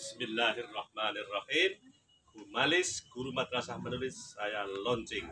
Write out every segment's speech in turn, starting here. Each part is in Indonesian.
Bismillahirrahmanirrahim. Malis, guru madrasah menulis, saya launching.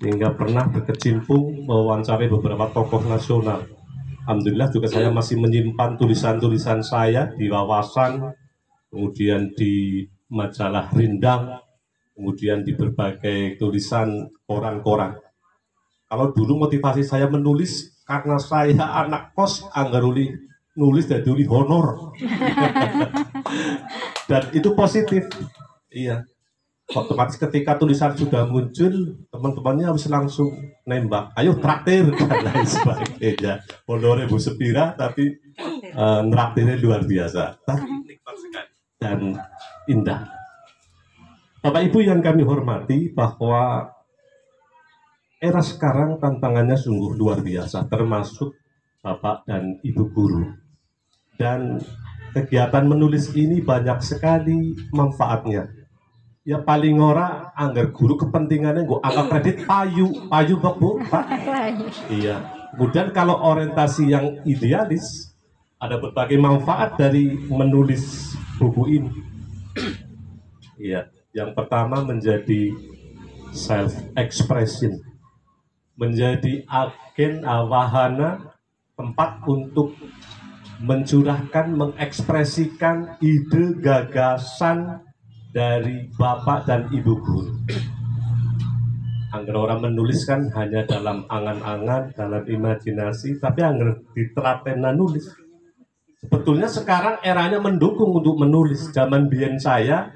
Sehingga pernah berkecimpung mewawancari beberapa tokoh nasional. Alhamdulillah juga saya masih menyimpan tulisan-tulisan saya di Wawasan, kemudian di majalah Rindang, kemudian di berbagai tulisan koran-koran. Kalau dulu motivasi saya menulis karena saya anak kos, anggar nulis dan dulu honor. Dan itu positif. Iya. Otomatis ketika tulisan sudah muncul, teman-temannya harus langsung nembak, ayo traktir dan lain sebagainya. Honornya Bu Sepira, tapi traktirnya luar biasa. Tapi nikmat sekali dan indah. Bapak Ibu yang kami hormati, bahwa era sekarang tantangannya sungguh luar biasa, termasuk Bapak dan Ibu guru. Dan kegiatan menulis ini banyak sekali manfaatnya. Ya paling ora anggar guru kepentingannya gue angkat kredit payu Bu, Pak. Iya. Kemudian kalau orientasi yang idealis, ada berbagai manfaat dari menulis buku ini. Iya. Yang pertama menjadi self expression, menjadi agen wahana, tempat untuk mencurahkan, mengekspresikan ide, gagasan dari Bapak dan Ibu guru. Angger orang menuliskan hanya dalam angan-angan, dalam imajinasi, tapi angger ditratena nulis. Sebetulnya sekarang eranya mendukung untuk menulis. Zaman biyen saya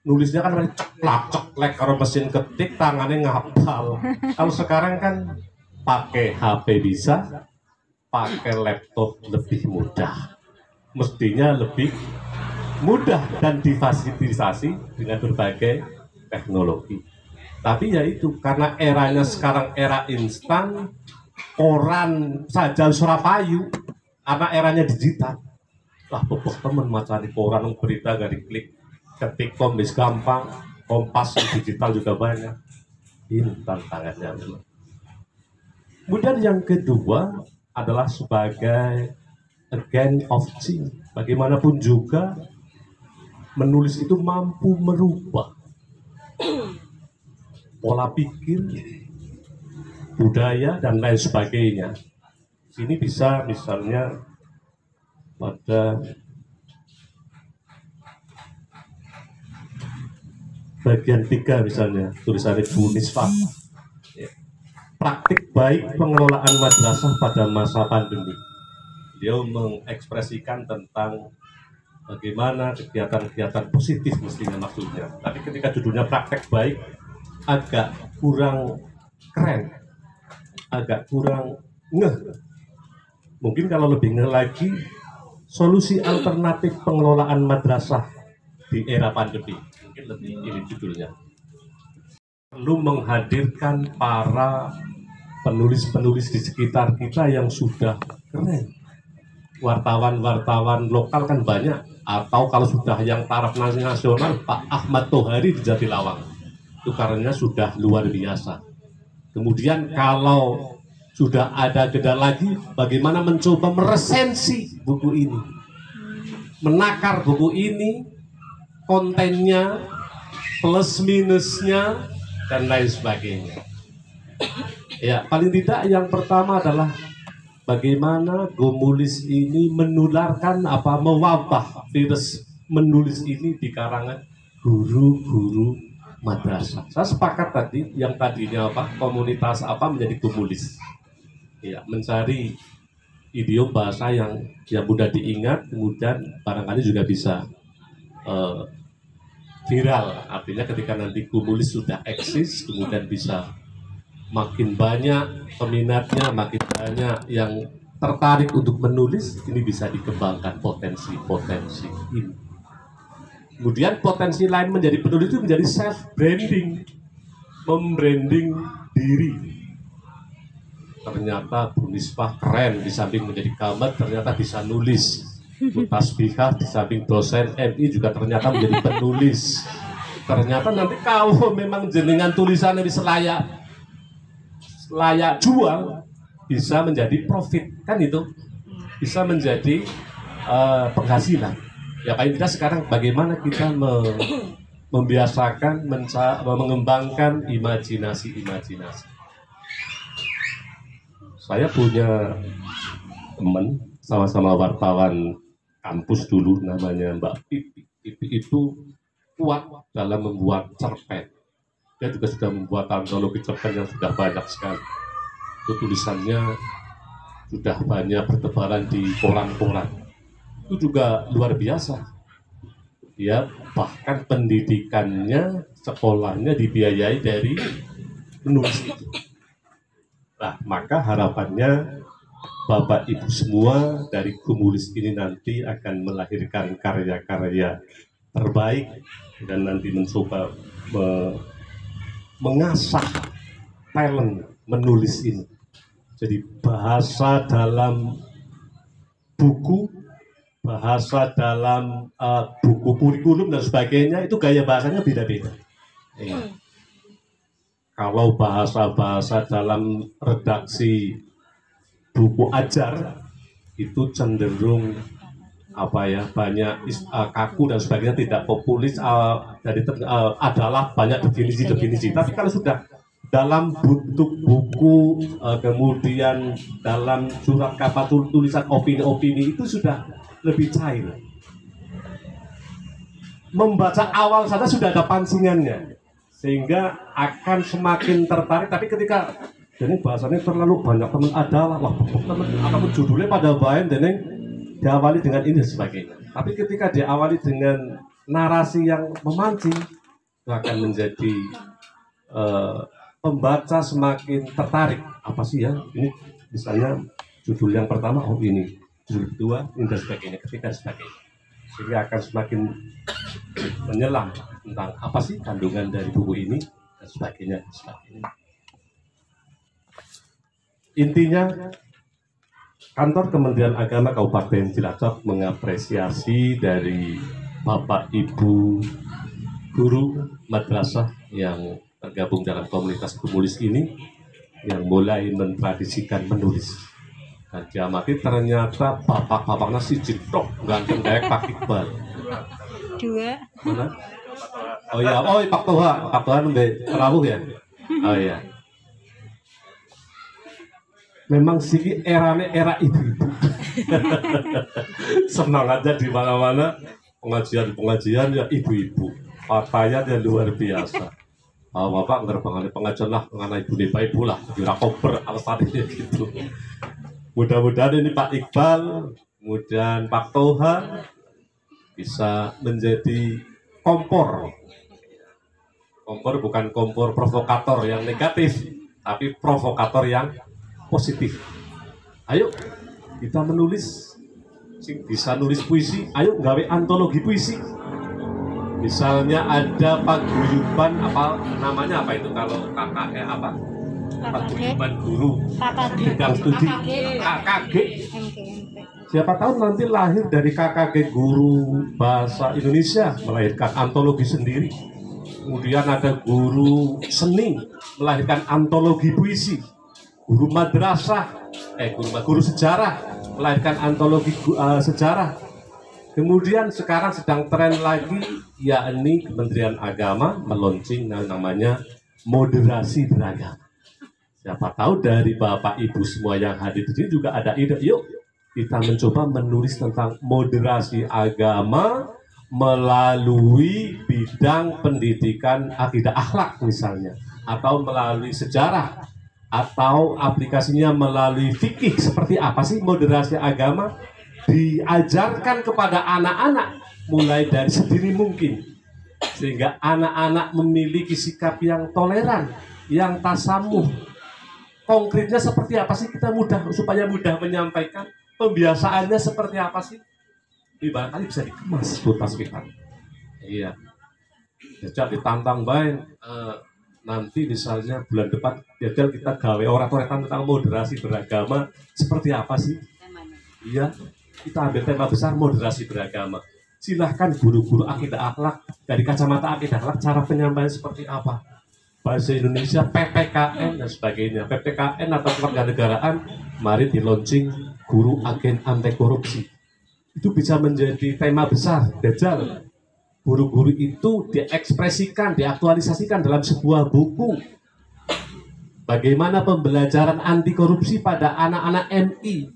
nulisnya kan ceklek kalau mesin ketik, tangannya ngapal. Kalau sekarang kan pakai HP bisa, pakai laptop lebih mudah. Mestinya lebih mudah dan difasilitasi dengan berbagai teknologi. Tapi ya itu, karena eranya sekarang era instan, koran saja Surapayu, karena eranya digital. Lah pokok temen macari koran berita gak diklik, ketik kombis gampang, Kompas digital juga banyak. Ini tantangannya. Kemudian yang kedua adalah sebagai agent of change. Bagaimanapun juga menulis itu mampu merubah pola pikir, budaya, dan lain sebagainya. Sini bisa misalnya pada bagian 3 misalnya, tulisannya Bu Nisfa. Praktik baik pengelolaan madrasah pada masa pandemi. Dia mengekspresikan tentang bagaimana kegiatan-kegiatan positif mestinya maksudnya. Tapi ketika judulnya praktek baik, agak kurang keren, agak kurang ngeh. Mungkin kalau lebih lagi, solusi alternatif pengelolaan madrasah di era pandemi. Mungkin lebih ini judulnya. Perlu menghadirkan para penulis-penulis di sekitar kita yang sudah keren. Wartawan-wartawan lokal kan banyak. Atau kalau sudah yang taraf nasional, Pak Ahmad Tohari di Jatilawang. Itu karenanya sudah luar biasa. Kemudian kalau sudah ada jeda lagi, bagaimana mencoba meresensi buku ini, menakar buku ini, kontennya, plus minusnya, dan lain sebagainya. Ya, paling tidak yang pertama adalah bagaimana Gumulis ini menularkan mewabah virus menulis ini di karangan guru-guru madrasah. Saya sepakat tadi yang tadinya komunitas menjadi Gumulis. Ya, mencari idiom bahasa yang mudah diingat, kemudian barangkali juga bisa viral. Artinya ketika nanti Gumulis sudah eksis, kemudian bisa makin banyak peminatnya, makin banyak yang tertarik untuk menulis, ini bisa dikembangkan potensi-potensi ini. Kemudian potensi lain menjadi penulis itu menjadi self-branding, membranding diri. Ternyata Bu Nisbah keren, di samping menjadi kamet ternyata bisa nulis. Bu Tasbihah di samping dosen MI juga ternyata menjadi penulis. Ternyata nanti kalau memang jenengan tulisannya bisa layak jual, bisa menjadi profit, kan itu bisa menjadi penghasilan. Ya paling tidak sekarang bagaimana kita membiasakan mengembangkan imajinasi. Saya punya teman sama-sama wartawan kampus dulu, namanya Mbak Pipi. Pipi itu kuat dalam membuat cerpen. Dia juga sudah membuat antologi cerpen yang sudah banyak sekali. Itu tulisannya sudah banyak bertebaran di koran-koran. Itu juga luar biasa. Dia bahkan pendidikannya, sekolahnya dibiayai dari menulis itu. Nah, maka harapannya Bapak Ibu semua dari Gumulis ini nanti akan melahirkan karya-karya terbaik dan nanti mencoba mengasah talent menulis ini. Jadi bahasa dalam buku, bahasa dalam buku kurikulum dan sebagainya, itu gaya bahasanya beda-beda. Ya. Kalau bahasa-bahasa dalam redaksi buku ajar itu cenderung banyak kaku dan sebagainya, tidak populis, adalah banyak definisi. Tapi kalau sudah dalam bentuk buku, kemudian dalam surat kabar tulisan opini-opini, itu sudah lebih cair. Membaca awal saja sudah ada pancingannya, sehingga akan semakin tertarik. Tapi ketika jadi bahasanya terlalu banyak teman adalah apapun judulnya pada bahan dan diawali dengan ini dan sebagainya. Tapi ketika diawali dengan narasi yang memancing, itu akan menjadi pembaca semakin tertarik. Apa sih ya? Ini misalnya judul yang pertama, ini. Judul kedua, ini dan sebagainya. Ketiga dan sebagainya. Sehingga akan semakin menyelam tentang apa sih kandungan dari buku ini dan sebagainya. Intinya, Kantor Kementerian Agama Kabupaten Cilacap mengapresiasi dari Bapak Ibu guru madrasah yang tergabung dalam komunitas Gumulis ini yang mulai mentradisikan menulis. Dan diamati ternyata bapak-bapaknya si Jitok ganteng kayak Pak Iqbal. Dua. Mana? Oh iya, Pak Toha nembe rawuh ya. Oh iya. Memang sih era ibu-ibu. Senang aja di mana-mana pengajian ya ibu-ibu. Partainya dia luar biasa. Bapak ngerbangane pengajian lah mengenai ibu lah, jurah kober alasannya gitu. Mudah-mudahan ini Pak Iqbal, kemudian Pak Toha bisa menjadi kompor. Kompor bukan kompor provokator yang negatif, tapi provokator yang positif. Ayo kita menulis, sing bisa nulis puisi, ayo gawe antologi puisi. Misalnya ada paguyuban apa namanya apa itu kalau KKE apa? Paguyuban guru, bidang studi KKG. MKMP. Siapa tahu nanti lahir dari KKG guru bahasa Indonesia melahirkan antologi sendiri. Kemudian ada guru seni melahirkan antologi puisi. Guru madrasah, guru sejarah melahirkan antologi sejarah. Kemudian sekarang sedang tren lagi, yakni Kementerian Agama meluncing namanya moderasi beragama. Siapa tahu dari Bapak Ibu semua yang hadir di sini juga ada ide, yuk kita mencoba menulis tentang moderasi agama melalui bidang pendidikan akidah akhlak misalnya, atau melalui sejarah, atau aplikasinya melalui fikih. Seperti apa sih moderasi agama? Diajarkan kepada anak-anak mulai dari sedini mungkin, sehingga anak-anak memiliki sikap yang toleran, yang tasamuh. Konkretnya seperti apa sih kita supaya mudah menyampaikan? Pembiasaannya seperti apa sih? Barangkali bisa dikemas tuntas kita. Iya. Jajal ditantang baik. Nanti misalnya bulan depan jajal kita gawe orang-orang tentang moderasi beragama seperti apa sih? Iya. Kita ambil tema besar moderasi beragama. Silahkan guru-guru akidah akhlak dari kacamata akidah akhlak cara penyampaian seperti apa? Bahasa Indonesia, PPKN dan sebagainya. PPKN atau kewarganegaraan, mari di launching guru agen anti korupsi. Itu bisa menjadi tema besar. Dajjal. Guru-guru itu diekspresikan, diaktualisasikan dalam sebuah buku. Bagaimana pembelajaran anti korupsi pada anak-anak MI,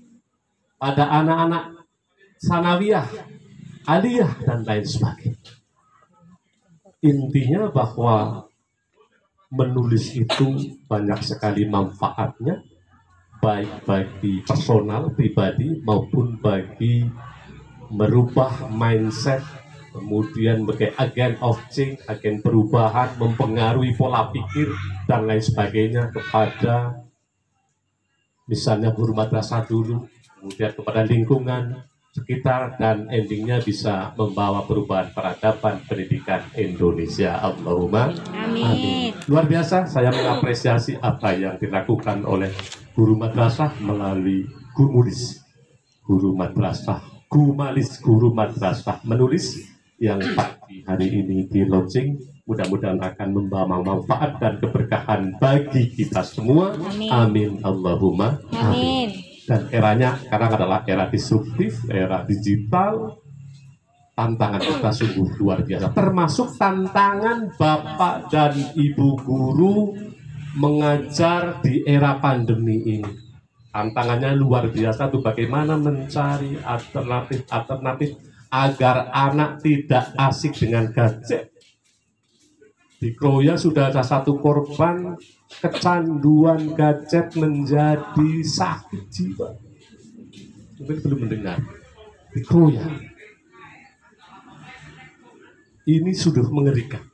pada anak-anak sanawiyah, aliyah, dan lain sebagainya. Intinya bahwa menulis itu banyak sekali manfaatnya, baik bagi personal, pribadi, maupun bagi merubah mindset, kemudian sebagai agen of change, agen perubahan, mempengaruhi pola pikir, dan lain sebagainya kepada misalnya guru madrasah dulu, kemudian kepada lingkungan sekitar, dan endingnya bisa membawa perubahan peradaban pendidikan Indonesia. Allahumma amin. Luar biasa, saya mengapresiasi apa yang dilakukan oleh guru madrasah melalui Gumulis, guru madrasah Gumalis, guru madrasah menulis yang pagi hari ini di launching. Mudah-mudahan akan membawa manfaat dan keberkahan bagi kita semua. Amin. Allahumma amin. Dan eranya sekarang adalah era disruptif, era digital. Tantangan kita sungguh luar biasa. Termasuk tantangan Bapak dan Ibu guru mengajar di era pandemi ini. Tantangannya luar biasa tuh, bagaimana mencari alternatif agar anak tidak asik dengan gadget. Di Kroya sudah ada satu korban kecanduan gadget menjadi sakit jiwa. Mungkin belum mendengar. Di Kroya. Ini sudah mengerikan.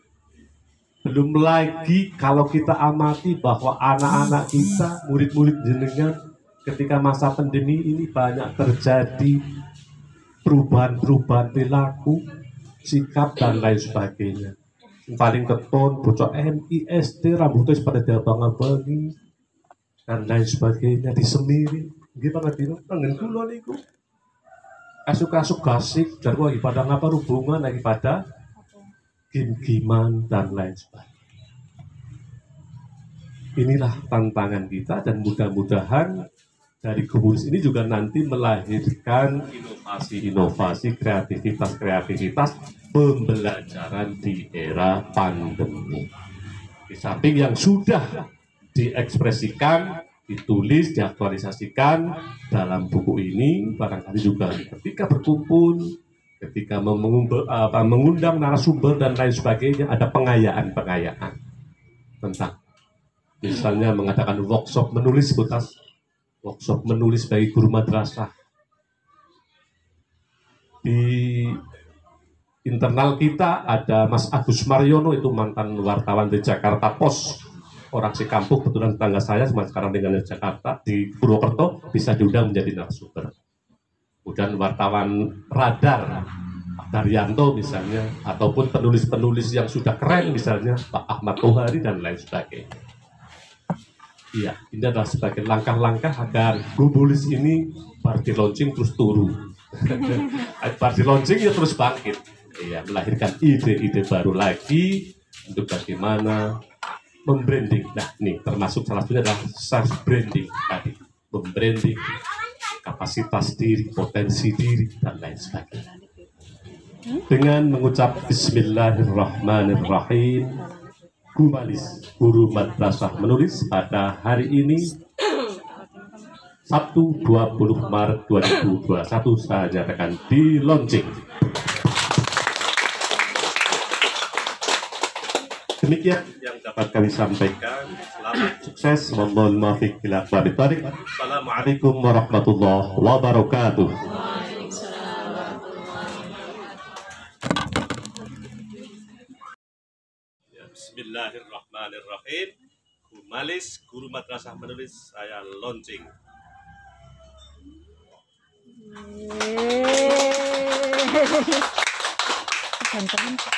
Belum lagi kalau kita amati bahwa anak-anak kita, murid-murid jenengan, ketika masa pandemi ini banyak terjadi perubahan-perubahan perilaku, sikap, dan lain sebagainya. Paling keton, bocah MI, SD, rambutnya pada diabang-abangi, dan lain sebagainya, disemiri. Gimana dino? Tangan kula niku. Kasuk-kasuk gasik, jarwo lagi pada ngapa hubungan lagi pada game-gamean dan lain sebagainya. Inilah tantangan kita, dan mudah-mudahan dari Gumulis ini juga nanti melahirkan inovasi-inovasi, kreativitas pembelajaran di era pandemi. Di samping yang sudah diekspresikan, ditulis, diaktualisasikan dalam buku ini, barangkali juga ketika berkumpul, ketika mengundang narasumber dan lain sebagainya, ada pengayaan tentang, misalnya mengadakan workshop menulis, workshop menulis bagi guru madrasah. Di internal kita ada Mas Agus Mariono, itu mantan wartawan di Jakarta Post, orang Cikampek, kebetulan tetangga saya sekarang tinggal di Jakarta, di Purwokerto, bisa diundang menjadi narasumber. kemudian wartawan radar Pak Daryanto misalnya, ataupun penulis-penulis yang sudah keren misalnya Pak Ahmad Tohari dan lain sebagainya. Iya, ini adalah sebagai langkah-langkah agar Gubulis ini party launching terus turun. Party launching ya terus bangkit. Iya, melahirkan ide-ide baru lagi untuk bagaimana membranding. Nah, ini termasuk salah satunya adalah self branding tadi, membranding kapasitas diri, potensi diri dan lain sebagainya. Dengan mengucap Bismillahirrahmanirrahim, Gumalis, Guru Madrasah Menulis pada hari ini Sabtu 20 Maret 2021 saya nyatakan di launching. Demikian yang dapat kami sampaikan. Selamat sukses. Mohon maaf bila balik. Assalamualaikum warahmatullahi wabarakatuh. Bismillahirrahmanirrahim. Gumalis, Guru Madrasah Menulis, saya launching. Ganteng.